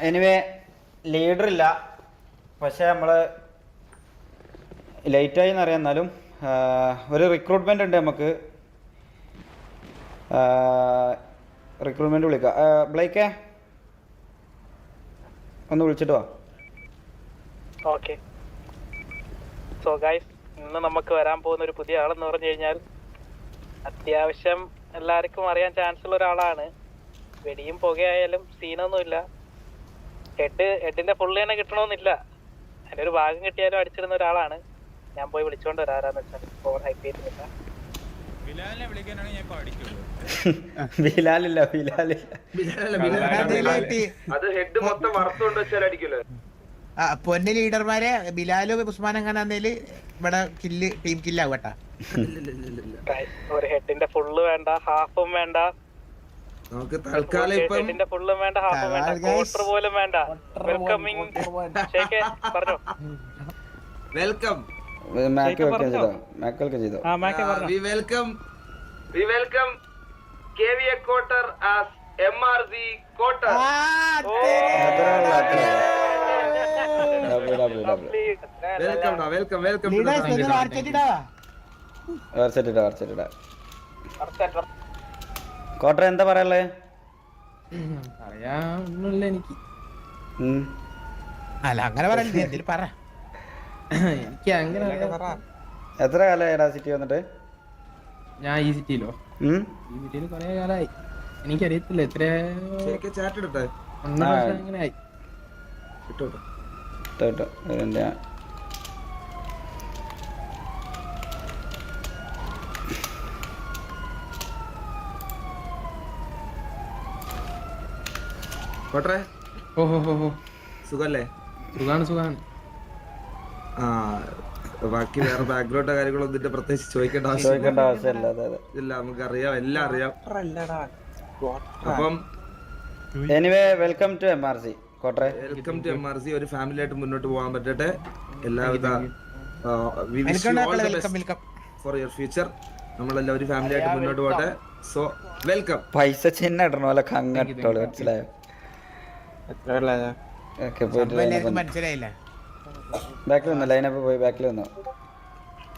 Anyway ലീഡറില്ല, പക്ഷേ നമ്മൾ ലേറ്റായി എന്നറിയാം. എന്നാലും ഒരു റിക്രൂട്ട്മെൻ്റ് ഉണ്ട് നമുക്ക്. റിക്രൂട്ട്മെൻറ്റ് വിളിക്കാം. ബ്ലൈക്കേ ഒന്ന് വിളിച്ചിട്ട് വാ. ഓക്കെ. സോ ഗൈസ്, ഇന്ന് നമുക്ക് വരാൻ പോകുന്ന ഒരു പുതിയ ആളെന്ന് പറഞ്ഞു കഴിഞ്ഞാൽ അത്യാവശ്യം എല്ലാവർക്കും അറിയാൻ ചാൻസ് ഉള്ള ഒരാളാണ്. വെടിയും പുകയായാലും സീനൊന്നുമില്ല. ഹെഡിന്റെ ഫുള്ള് തന്നെ കിട്ടണമെന്നില്ല, അതിൻ്റെ ഒരു ഭാഗം കിട്ടിയാലും അടിച്ചിടുന്ന ഒരാളാണ്. ഞാൻ പോയി വിളിച്ചോണ്ട് വരാറാന്ന് വെച്ചാൽ ഓവർ ഹൈപ്പ് ചെയ്തിട്ടില്ല. ബിലാലില്ല. പൊന്ന് ലീഡർമാരെ ബിലാലും ഉസ്മാനും കാണാന്നേല് ഇവിടെ ടീം കില്ലാവട്ടാ. ഒരു ഹെഡിന്റെ ഫുള്ള് വേണ്ട, ഹാഫും വേണ്ട. നമുക്ക് തൽക്കാലം ഹെഡിന്റെ ഫുള്ളും വേണ്ട, ഹാഫും വേണ്ട, ക്വാർട്ടർ പോലും വേണ്ട. വെൽക്കമിങ് പറഞ്ഞോ. Welcome. We welcome KVA Quarter as MRZ Quarter. Welcome. Quarter എന്താ പറയാ? അറിയാന്നില്ല എനിക്ക്. അല്ല അങ്ങനെ പറയല്ലേ, എന്തെങ്കിലും പറ. എനിക്ക് അങ്ങനെ എത്ര കാലമായിടാ സിറ്റി വന്നിട്ട്? ഞാൻ ഈ സിറ്റിയിലോ? ഈ സിറ്റിയിൽ കൊറേ കാലമായി. എനിക്കറിയത്തില്ല എത്ര അങ്ങനെ ആയി. സുഖല്ലേ? സുഖാണ്. ബാക്കി വേറെ ബാക്ക്ഗ്രൗണ്ട് കാര്യങ്ങളൊന്നും പ്രത്യേകിച്ച് ചോദിക്കേണ്ട ആവശ്യമില്ല. നമുക്കറിയാം, എല്ലാം അറിയാം. അപ്പം വെൽക്കം ടു MRC കോട്ടറെ. Welcome to MRC. ഒരു ഫാമിലി ആയിട്ട് മുന്നോട്ട് പോകാൻ പറ്റട്ടെ. എല്ലാവിധ ഫോർ യുവർ ഫ്യൂച്ചർ. നമ്മളെല്ലാം ഒരു ഫാമിലി ആയിട്ട് മുന്നോട്ട് പോട്ടെ. So welcome. പൈസ ചിഹ്നം ഇടണ പോലെ കങ്ങിട്ടോളൂ, മനസ്സിലായോ? മനസ്സിലായില്ല. ബാക്കിൽ വന്നു, ലൈനപ്പ് പോയി ബാക്കിൽ വന്നു.